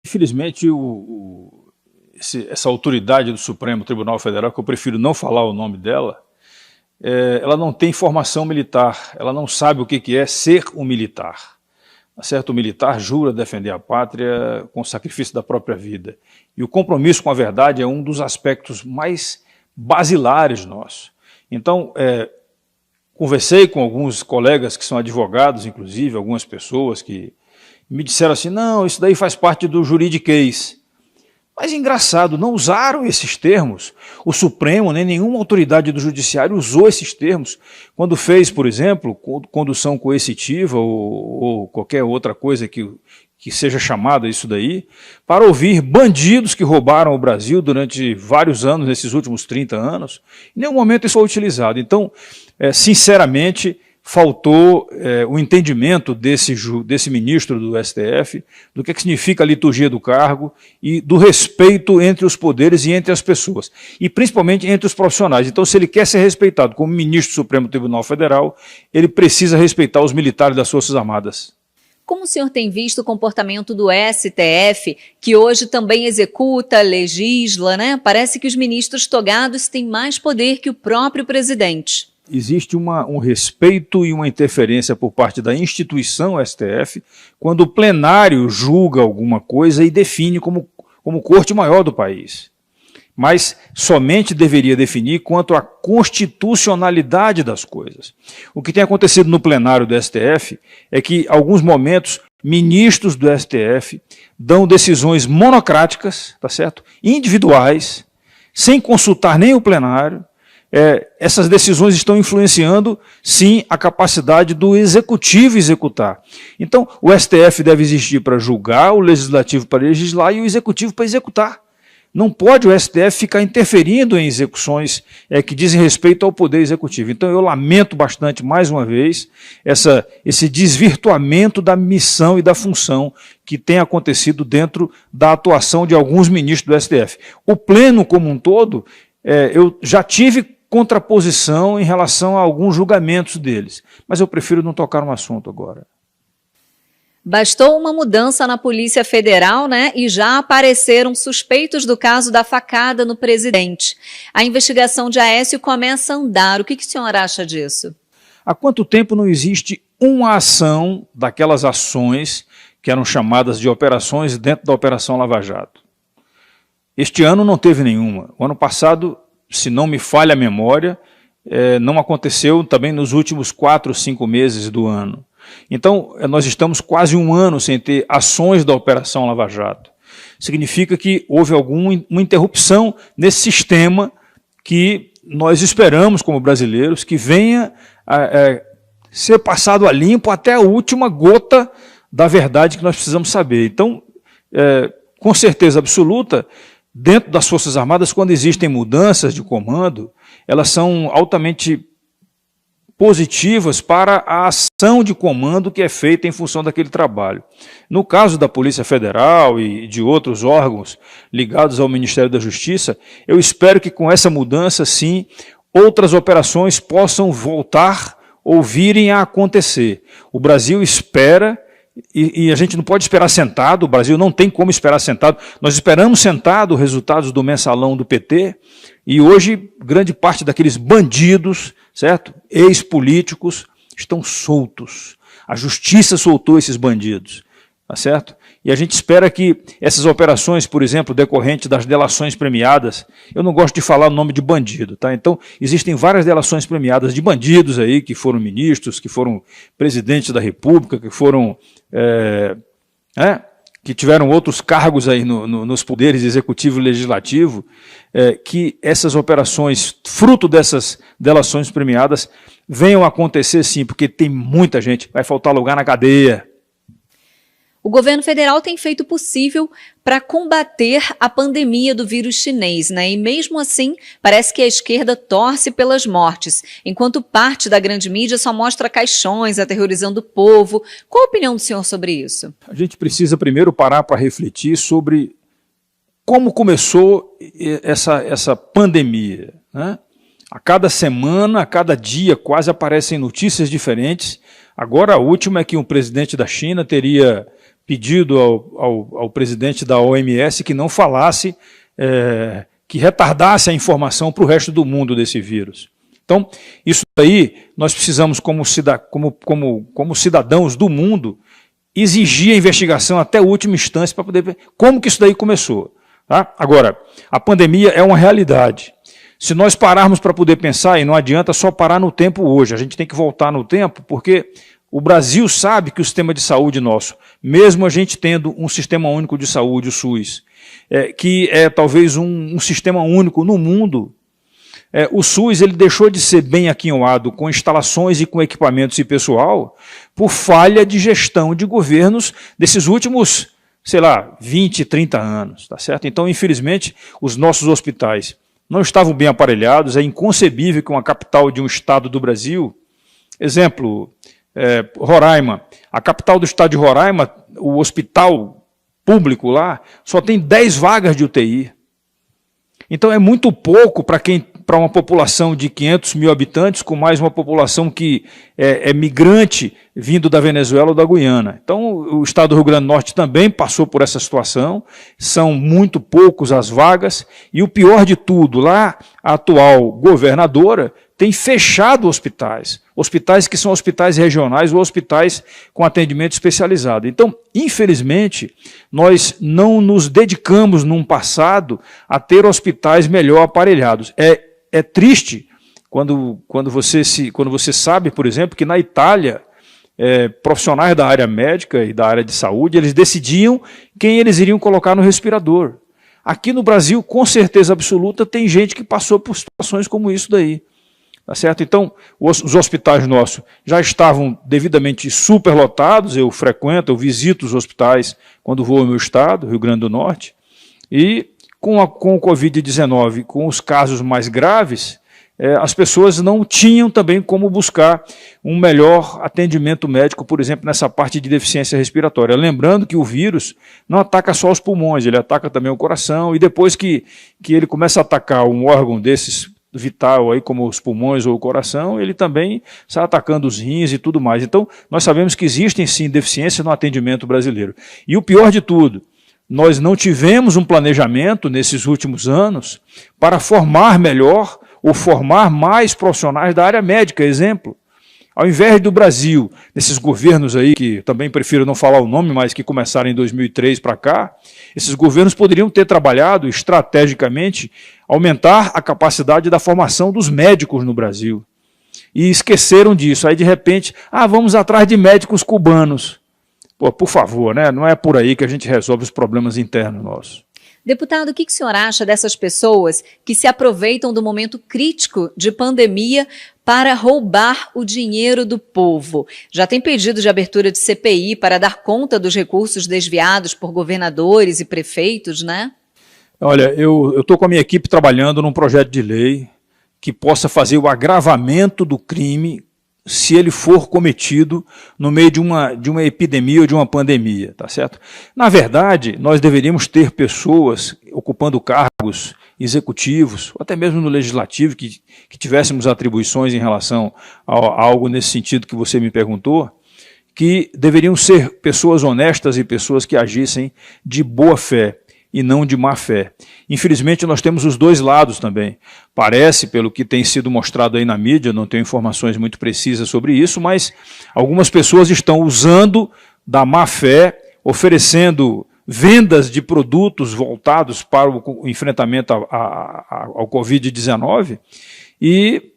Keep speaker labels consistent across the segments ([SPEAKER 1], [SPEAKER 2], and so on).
[SPEAKER 1] Infelizmente, essa autoridade do Supremo Tribunal Federal, que eu prefiro não falar o nome dela, ela não tem formação militar, ela não sabe o que é ser um militar. Certo? O militar jura defender a pátria com o sacrifício da própria vida. E o compromisso com a verdade é um dos aspectos mais basilares nossos. Então, conversei com alguns colegas que são advogados, inclusive, algumas pessoas que me disseram assim, não, isso daí faz parte do juridiquês. Mas engraçado, não usaram esses termos. O Supremo, nem nenhuma autoridade do Judiciário usou esses termos. Quando fez, por exemplo, condução coercitiva ou qualquer outra coisa que seja chamada isso daí, para ouvir bandidos que roubaram o Brasil durante vários anos, nesses últimos 30 anos, em nenhum momento isso foi utilizado. Então, sinceramente, faltou o entendimento desse ministro do STF, do que significa a liturgia do cargo e do respeito entre os poderes e entre as pessoas, e principalmente entre os profissionais. Então, se ele quer ser respeitado como ministro do Supremo Tribunal Federal, ele precisa respeitar os militares das Forças Armadas.
[SPEAKER 2] Como o senhor tem visto o comportamento do STF, que hoje também executa, legisla, né? Parece que os ministros togados têm mais poder que o próprio presidente.
[SPEAKER 1] Existe um respeito e uma interferência por parte da instituição STF quando o plenário julga alguma coisa e define como corte maior do país. Mas somente deveria definir quanto à constitucionalidade das coisas. O que tem acontecido no plenário do STF é que, em alguns momentos, ministros do STF dão decisões monocráticas, tá certo? Individuais, sem consultar nem o plenário. Essas decisões estão influenciando, sim, a capacidade do executivo executar. Então, o STF deve existir para julgar, o legislativo para legislar e o executivo para executar. Não pode o STF ficar interferindo em execuções que dizem respeito ao poder executivo. Então, eu lamento bastante, mais uma vez, esse desvirtuamento da missão e da função que tem acontecido dentro da atuação de alguns ministros do STF. O pleno como um todo, eu já tive contraposição em relação a alguns julgamentos deles, mas eu prefiro não tocar no assunto agora.
[SPEAKER 2] Bastou uma mudança na Polícia Federal, né? E já apareceram suspeitos do caso da facada no presidente. A investigação de Aécio começa a andar. O que o senhor acha disso?
[SPEAKER 1] Há quanto tempo não existe uma ação daquelas ações que eram chamadas de operações dentro da Operação Lava Jato? Este ano não teve nenhuma. O ano passado, se não me falha a memória, não aconteceu também nos últimos 4 ou 5 meses do ano. Então, nós estamos quase um ano sem ter ações da Operação Lava Jato. Significa que houve uma interrupção nesse sistema que nós esperamos, como brasileiros, que venha a ser passado a limpo até a última gota da verdade que nós precisamos saber. Então, com certeza absoluta, dentro das Forças Armadas, quando existem mudanças de comando, elas são altamente positivas para a ação de comando que é feita em função daquele trabalho. No caso da Polícia Federal e de outros órgãos ligados ao Ministério da Justiça, eu espero que com essa mudança, sim, outras operações possam voltar ou virem a acontecer. O Brasil espera, e a gente não pode esperar sentado, o Brasil não tem como esperar sentado. Nós esperamos sentado os resultados do mensalão do PT, e hoje grande parte daqueles bandidos, certo? Ex-políticos, estão soltos. A justiça soltou esses bandidos, tá certo? E a gente espera que essas operações, por exemplo, decorrentes das delações premiadas, eu não gosto de falar o nome de bandido, tá? Então, existem várias delações premiadas de bandidos aí, que foram ministros, que foram presidentes da República, que foram que tiveram outros cargos aí nos poderes executivo e legislativo, que essas operações, fruto dessas delações premiadas, venham a acontecer sim, porque tem muita gente, vai faltar lugar na cadeia.
[SPEAKER 2] O governo federal tem feito o possível para combater a pandemia do vírus chinês, né? E mesmo assim, parece que a esquerda torce pelas mortes, enquanto parte da grande mídia só mostra caixões aterrorizando o povo. Qual a opinião do senhor sobre isso?
[SPEAKER 1] A gente precisa primeiro parar para refletir sobre como começou essa pandemia, né? A cada semana, a cada dia, quase aparecem notícias diferentes. Agora a última é que um presidente da China teria pedido ao presidente da OMS que não falasse, que retardasse a informação para o resto do mundo desse vírus. Então, isso aí, nós precisamos, como cidadãos do mundo, exigir a investigação até a última instância para poder ver como que isso daí começou. Tá? Agora, a pandemia é uma realidade. Se nós pararmos para poder pensar, e não adianta só parar no tempo hoje, a gente tem que voltar no tempo, porque o Brasil sabe que o sistema de saúde nosso, mesmo a gente tendo um sistema único de saúde, o SUS, que é talvez um sistema único no mundo, o SUS ele deixou de ser bem aquinhoado com instalações e com equipamentos e pessoal por falha de gestão de governos desses últimos, sei lá, 20, 30 anos, tá certo? Então, infelizmente, os nossos hospitais não estavam bem aparelhados, é inconcebível que uma capital de um estado do Brasil, exemplo, Roraima, a capital do estado de Roraima, o hospital público lá, só tem 10 vagas de UTI. Então é muito pouco para uma população de 500 mil habitantes, com mais uma população que é migrante vindo da Venezuela ou da Guiana. Então o estado do Rio Grande do Norte também passou por essa situação, são muito poucos as vagas, e o pior de tudo, lá a atual governadora tem fechado hospitais que são hospitais regionais ou hospitais com atendimento especializado. Então, infelizmente, nós não nos dedicamos num passado a ter hospitais melhor aparelhados. É triste quando você sabe, por exemplo, que na Itália, profissionais da área médica e da área de saúde, eles decidiam quem eles iriam colocar no respirador. Aqui no Brasil, com certeza absoluta, tem gente que passou por situações como isso daí. Tá certo? Então, os hospitais nossos já estavam devidamente superlotados, eu visito os hospitais quando vou ao meu estado, Rio Grande do Norte, e com o Covid-19, com os casos mais graves, as pessoas não tinham também como buscar um melhor atendimento médico, por exemplo, nessa parte de deficiência respiratória. Lembrando que o vírus não ataca só os pulmões, ele ataca também o coração, e depois que ele começa a atacar um órgão desses vital, aí, como os pulmões ou o coração, ele também está atacando os rins e tudo mais. Então, nós sabemos que existem sim deficiências no atendimento brasileiro. E o pior de tudo, nós não tivemos um planejamento nesses últimos anos para formar melhor ou formar mais profissionais da área médica. Exemplo, ao invés do Brasil, nesses governos aí, que também prefiro não falar o nome, mas que começaram em 2003 para cá, esses governos poderiam ter trabalhado estrategicamente aumentar a capacidade da formação dos médicos no Brasil. E esqueceram disso. Aí, de repente, vamos atrás de médicos cubanos. Pô, por favor, né? Não é por aí que a gente resolve os problemas internos nossos.
[SPEAKER 2] Deputado, o que o senhor acha dessas pessoas que se aproveitam do momento crítico de pandemia para roubar o dinheiro do povo? Já tem pedido de abertura de CPI para dar conta dos recursos desviados por governadores e prefeitos, né?
[SPEAKER 1] Olha, eu estou com a minha equipe trabalhando num projeto de lei que possa fazer o agravamento do crime se ele for cometido no meio de uma epidemia ou de uma pandemia, tá certo? Na verdade, nós deveríamos ter pessoas ocupando cargos executivos, ou até mesmo no legislativo, que tivéssemos atribuições em relação a algo nesse sentido que você me perguntou, que deveriam ser pessoas honestas e pessoas que agissem de boa fé e não de má fé. Infelizmente, nós temos os dois lados também. Parece, pelo que tem sido mostrado aí na mídia, não tenho informações muito precisas sobre isso, mas algumas pessoas estão usando da má fé, oferecendo vendas de produtos voltados para o enfrentamento ao Covid-19, e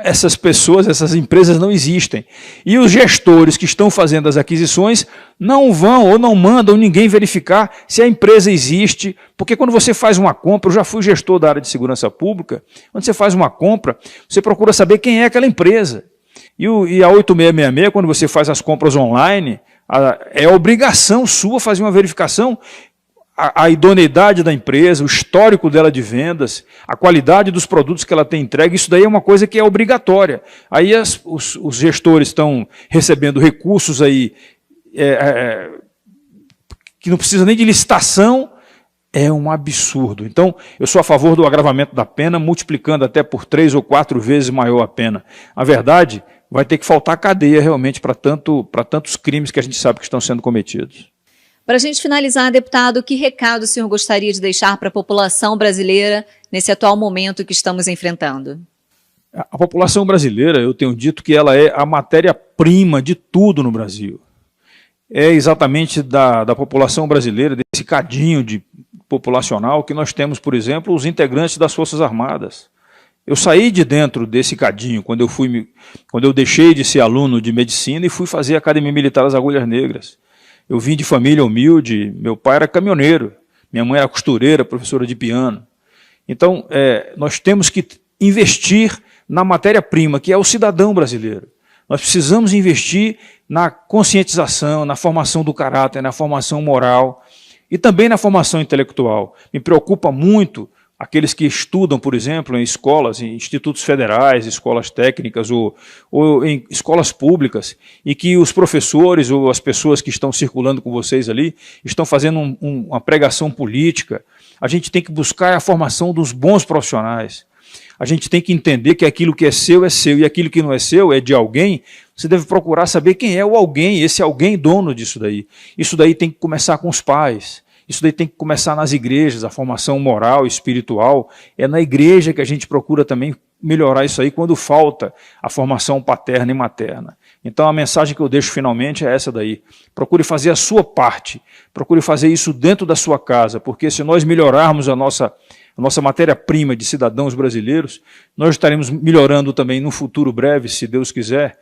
[SPEAKER 1] essas pessoas, essas empresas não existem. E os gestores que estão fazendo as aquisições não vão ou não mandam ninguém verificar se a empresa existe, porque quando você faz uma compra, eu já fui gestor da área de segurança pública, quando você faz uma compra, você procura saber quem é aquela empresa. E a 8666, quando você faz as compras online, é obrigação sua fazer uma verificação, a idoneidade da empresa, o histórico dela de vendas, a qualidade dos produtos que ela tem entregue, isso daí é uma coisa que é obrigatória. Aí os gestores estão recebendo recursos aí que não precisa nem de licitação, é um absurdo. Então, eu sou a favor do agravamento da pena, multiplicando até por 3 ou 4 vezes maior a pena. A verdade, vai ter que faltar cadeia realmente para tantos crimes que a gente sabe que estão sendo cometidos.
[SPEAKER 2] Para a gente finalizar, deputado, que recado o senhor gostaria de deixar para a população brasileira nesse atual momento que estamos enfrentando?
[SPEAKER 1] A população brasileira, eu tenho dito que ela é a matéria-prima de tudo no Brasil. É exatamente da população brasileira, desse cadinho populacional, que nós temos, por exemplo, os integrantes das Forças Armadas. Eu saí de dentro desse cadinho quando eu deixei de ser aluno de medicina e fui fazer a Academia Militar das Agulhas Negras. Eu vim de família humilde, meu pai era caminhoneiro, minha mãe era costureira, professora de piano. Então, nós temos que investir na matéria-prima, que é o cidadão brasileiro. Nós precisamos investir na conscientização, na formação do caráter, na formação moral e também na formação intelectual. Me preocupa muito aqueles que estudam, por exemplo, em escolas, em institutos federais, escolas técnicas ou em escolas públicas, e que os professores ou as pessoas que estão circulando com vocês ali estão fazendo uma pregação política. A gente tem que buscar a formação dos bons profissionais. A gente tem que entender que aquilo que é seu e aquilo que não é seu é de alguém. Você deve procurar saber quem é o alguém, esse alguém dono disso daí. Isso daí tem que começar com os pais. Isso daí tem que começar nas igrejas, a formação moral, espiritual. É na igreja que a gente procura também melhorar isso aí quando falta a formação paterna e materna. Então a mensagem que eu deixo finalmente é essa daí. Procure fazer a sua parte, procure fazer isso dentro da sua casa, porque se nós melhorarmos a nossa matéria-prima de cidadãos brasileiros, nós estaremos melhorando também no futuro breve, se Deus quiser,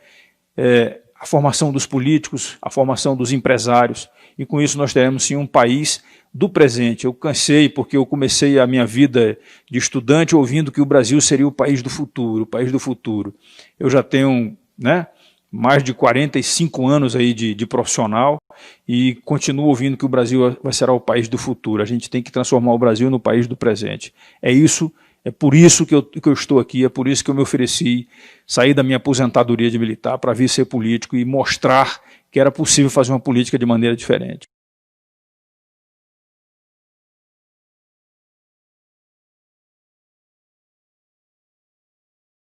[SPEAKER 1] a formação dos políticos, a formação dos empresários, e com isso nós teremos sim um país do presente. Eu cansei porque eu comecei a minha vida de estudante ouvindo que o Brasil seria o país do futuro, o país do futuro. Eu já tenho mais de 45 anos aí de profissional e continuo ouvindo que o Brasil será o país do futuro. A gente tem que transformar o Brasil no país do presente. É por isso que eu estou aqui, é por isso que eu me ofereci sair da minha aposentadoria de militar para vir ser político e mostrar que era possível fazer uma política de maneira diferente.